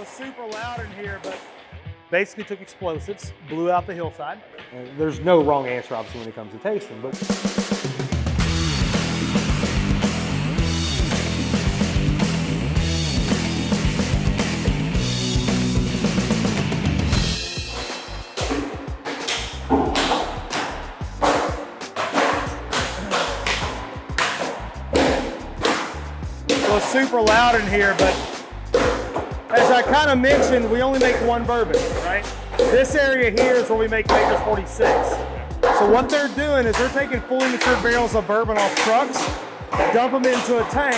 was super loud in here, but basically took explosives, blew out the hillside. And there's no wrong answer, obviously, when it comes to tasting, but it was super loud in here, but as I kind of mentioned, we only make one bourbon, right? This area here is where we make Maker's 46. So what they're doing is they're taking fully matured barrels of bourbon off trucks, dump them into a tank,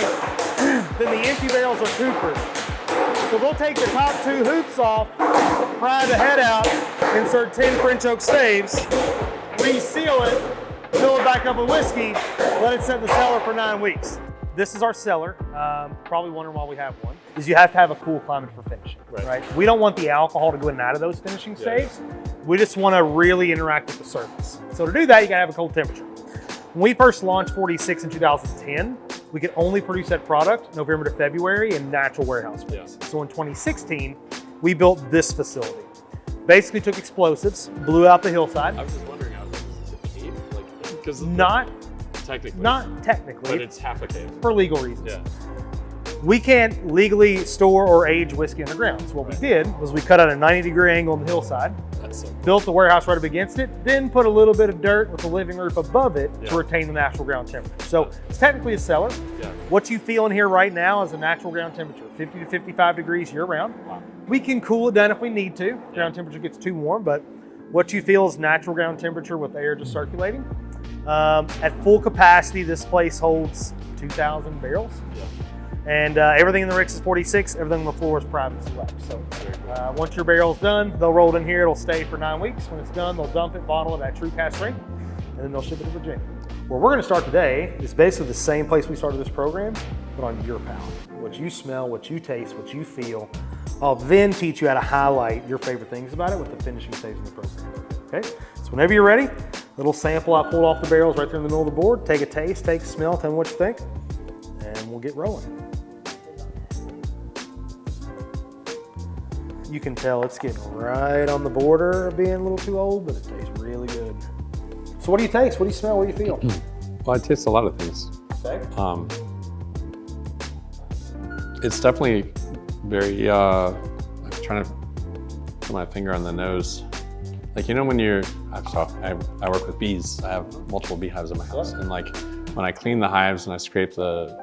then the empty barrels are coopered. So we'll take the top 2 hoops off, pry the head out, insert 10 French oak staves, reseal it, fill it back up with whiskey, let it sit in the cellar for 9 weeks. This is our cellar. Probably wondering why we have one. Is you have to have a cool climate for finishing, right? We don't want the alcohol to go in and out of those finishing staves. We just want to really interact with the surface. So to do that, you gotta have a cold temperature. When we first launched 46 in 2010, we could only produce that product November to February in natural warehouse space. So in 2016, we built this facility. Basically took explosives, blew out the hillside. I was just wondering, is it a cave? Because not technically. Not technically. But it's half a cave. For legal reasons. Yeah. We can't legally store or age whiskey underground. So what we did was we cut out a 90-degree angle on the hillside, built the warehouse right up against it, then put a little bit of dirt with a living roof above it to retain the natural ground temperature. So it's technically a cellar. What you feel in here right now is a natural ground temperature, 50 to 55 degrees year round. Wow. We can cool it down if we need to. Ground temperature gets too warm, but what you feel is natural ground temperature with air just circulating. At full capacity, this place holds 2,000 barrels. And everything in the Ricks is 46, everything on the floor is private select. So once your barrel's done, they'll roll it in here, it'll stay for 9 weeks. When it's done, they'll dump it, bottle it at true cask strength, and then they'll ship it to Virginia. Where we're gonna start today is basically the same place we started this program, but on your palate. What you smell, what you taste, what you feel. I'll then teach you how to highlight your favorite things about it with the finishing stages in the program, okay? So whenever you're ready, little sample I pulled off the barrels right there in the middle of the board. Take a taste, take a smell, tell me what you think, and we'll get rolling. You can tell it's getting right on the border of being a little too old, but it tastes really good. So what do you taste? What do you smell? What do you feel? Well, I taste a lot of things. Okay. It's definitely very, I'm trying to put my finger on the nose. Like, you know, when I work with bees, I have multiple beehives in my house. And like, when I clean the hives and I scrape the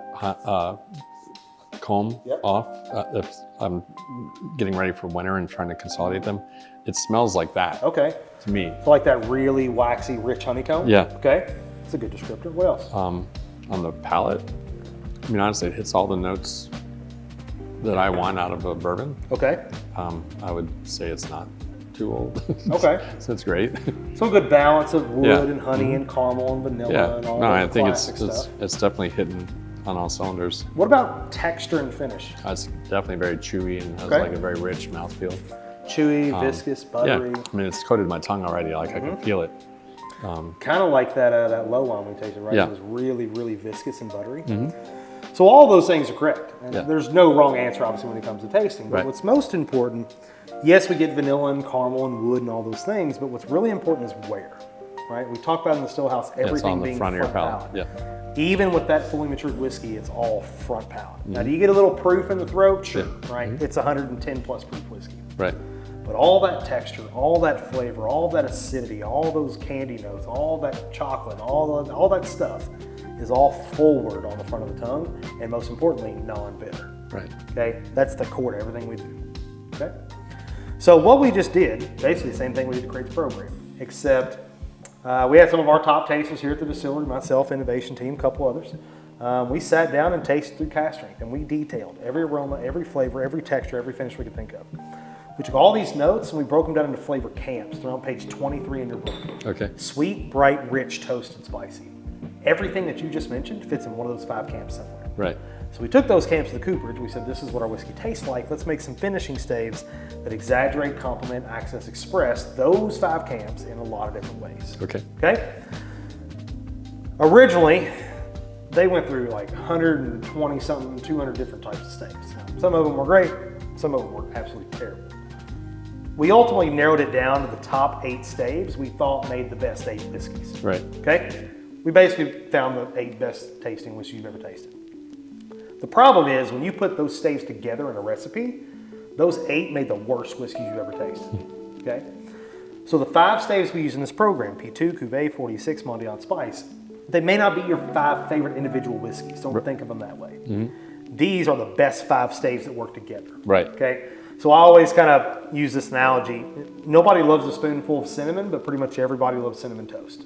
comb off, if I'm getting ready for winter and trying to consolidate them, it smells like that. Okay. To me. So like that really waxy, rich honeycomb? Yeah. Okay. That's a good descriptor. What else? On the palate, I mean, honestly, it hits all the notes that I want out of a bourbon. Okay. I would say it's not too old. Okay. So it's great. So a good balance of wood and honey and caramel and vanilla and all that I think classic stuff. it's definitely hitting on all cylinders. What about texture and finish? It's definitely very chewy and has like a very rich mouthfeel. Chewy, viscous, buttery. Yeah, I mean, it's coated my tongue already. Like I can feel it. Kind of like that low wine we tasted, right? It was really, really viscous and buttery. So all those things are correct. And there's no wrong answer, obviously, when it comes to tasting. But what's most important, yes, we get vanilla and caramel and wood and all those things, but what's really important is where, right? We talk about in the still house, everything being front of your palate. Even with that fully matured whiskey, it's all front palate. Now, do you get a little proof in the throat? Sure, right? It's 110 plus proof whiskey. Right. But all that texture, all that flavor, all that acidity, all those candy notes, all that chocolate, all that stuff is all forward on the front of the tongue, and most importantly, non-bitter. Right. Okay, that's the core to everything we do. Okay. So what we just did, basically the same thing we did to create the program, except we had some of our top tasters here at the distillery, myself, innovation team, a couple others. We sat down and tasted through cask strength, and we detailed every aroma, every flavor, every texture, every finish we could think of. We took all these notes and we broke them down into flavor camps. They're on page 23 in your book. Okay. Sweet, bright, rich, toasted, spicy. Everything that you just mentioned fits in one of those 5 camps somewhere. Right. So we took those camps to the cooperage. We said, this is what our whiskey tastes like. Let's make some finishing staves that exaggerate, complement, access, express those 5 camps in a lot of different ways. Okay. Okay? Originally, they went through like 120 something, 200 different types of staves. Some of them were great, Some of them were absolutely terrible. We ultimately narrowed it down to the top 8 staves we thought made the best 8 whiskeys. Right. Okay? We basically found the 8 best tasting whiskeys you've ever tasted. The problem is when you put those staves together in a recipe, those 8 made the worst whiskeys you've ever tasted. Okay? So the 5 staves we use in this program, P2, Cuvée, 46, Mondial Spice, they may not be your 5 favorite individual whiskeys. Don't think of them that way. These are the best 5 staves that work together. Right. Okay? So I always kind of use this analogy. Nobody loves a spoonful of cinnamon, but pretty much everybody loves cinnamon toast.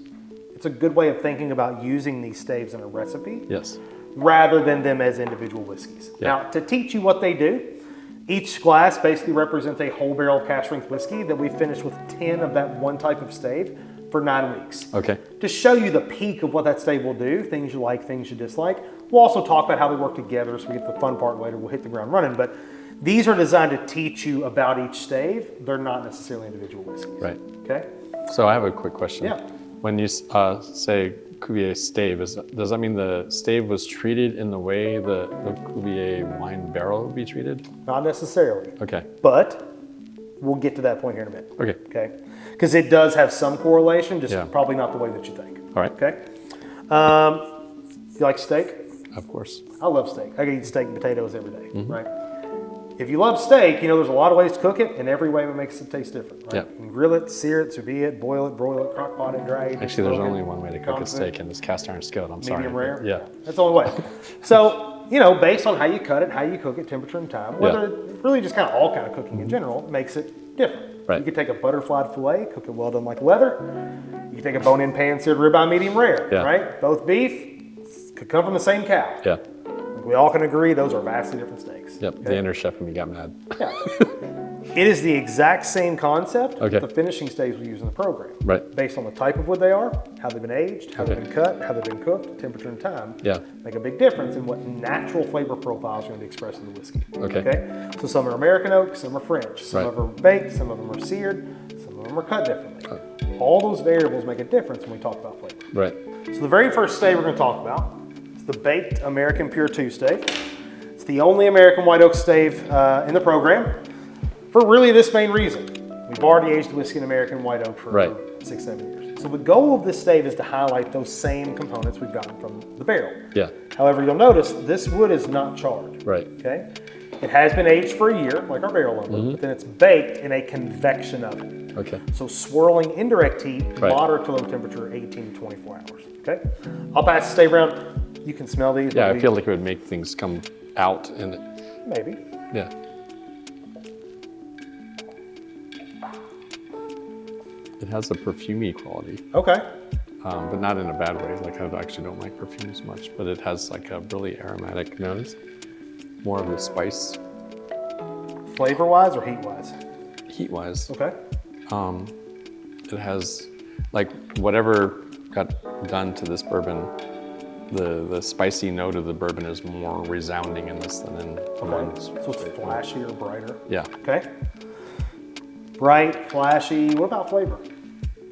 It's a good way of thinking about using these staves in a recipe. Yes. Rather than them as individual whiskeys. Yeah. Now, to teach you what they do, each glass basically represents a whole barrel of cask strength whiskey that we finished with 10 of that one type of stave for 9 weeks. Okay. To show you the peak of what that stave will do, things you like, things you dislike. We'll also talk about how they work together, so we get the fun part later. We'll hit the ground running, but these are designed to teach you about each stave. They're not necessarily individual whiskeys. Right. Okay? So I have a quick question. Yeah. When you say Cuvier stave, does that mean the stave was treated in the way the Cuvier wine barrel would be treated? Not necessarily. Okay. But we'll get to that point here in a minute. Okay. Okay? Because it does have some correlation, just Yeah. probably not the way that you think. All right. Okay? You like steak? Of course. I love steak. I can eat steak and potatoes every day, right? If you love steak, you know there's a lot of ways to cook it, and every way makes it taste different. Right? Yeah. You can grill it, sear it, sous vide it, boil it, broil it, crock pot it, dry it. Actually, there's smoke only it, one way to cook a condiment, steak, and it's cast iron skillet. I'm sorry. medium rare. Yeah. That's the only way. So, you know, based on how you cut it, how you cook it, temperature and time, whether really just kind of all kind of cooking in general makes it different. Right. You could take a butterflied filet, cook it well done like leather. You can take a bone-in pan seared ribeye medium rare, Yeah. right? Both beef could come from the same cow. Yeah. We all can agree those are vastly different steaks. Yep. The inner chef in me got mad. Yeah. It is the exact same concept Okay. the finishing staves we use in the program. Right. Based on the type of wood they are, how they've been aged, how they've Okay. been cut, how they've been cooked, temperature and time. Yeah. Make a big difference in what natural flavor profiles are going to be expressed in the whiskey. Okay. So some are American oak, some are French, some Right. of them are baked, some of them are seared, some of them are cut differently. All those variables make a difference when we talk about flavor. Right. So the very first stave we're going to talk about is the baked American Pure 2 stave. It's the only American white oak stave in the program for really this main reason. We've already aged the whiskey in American white oak for Right. 6-7 years. So the goal of this stave is to highlight those same components we've gotten from the barrel. Yeah. However, you'll notice this wood is not charred. Right. Okay? It has been aged for a year, like our barrel lumber, but then it's baked in a convection oven. Okay. So swirling indirect heat, Right. moderate to low temperature, 18 to 24 hours. Okay? I'll pass the stave around. You can smell these. Yeah, I maybe. feel like it would make things come out in it. Maybe. Yeah. It has a perfumey quality, Okay. but not in a bad way. Like I actually don't like perfumes much, but it has like a really aromatic nose. More of the spice, Flavor-wise or heat-wise? heat-wise. Okay. It has like whatever got done to this bourbon. The spicy note of the bourbon is more resounding in this than in the ones. So it's flashier, brighter. Yeah. Okay. Bright, flashy. What about flavor?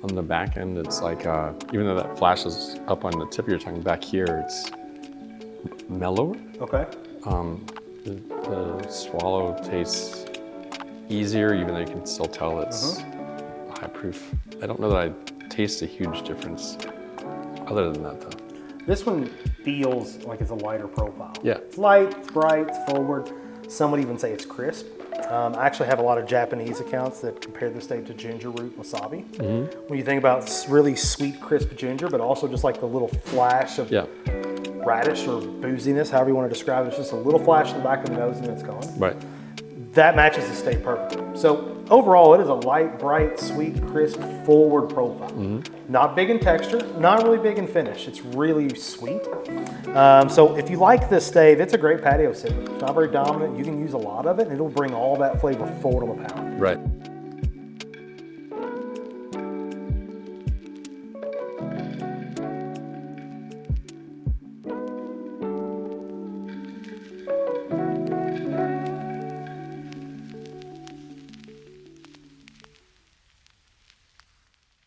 On the back end, it's like even though that flashes up on the tip of your tongue, back here it's mellower. Okay. The swallow tastes easier, even though you can still tell it's high proof. I don't know that I taste a huge difference other than that though. This one feels like it's a lighter profile. Yeah. It's light, it's bright, it's forward. Some would even say it's crisp. I actually have a lot of Japanese accounts that compare this stave to ginger root wasabi. When you think about really sweet, crisp ginger, but also just like the little flash of Yeah. radish or booziness, however you want to describe it. It's just a little flash in the back of the nose and it's gone. Right. That matches the stave perfectly. So overall, it is a light, bright, sweet, crisp, forward profile. Not big in texture, not really big in finish. It's really sweet. So if you like this stave, it's a great patio sipper. It's not very dominant. You can use a lot of it and it'll bring all that flavor forward on the palate. Right.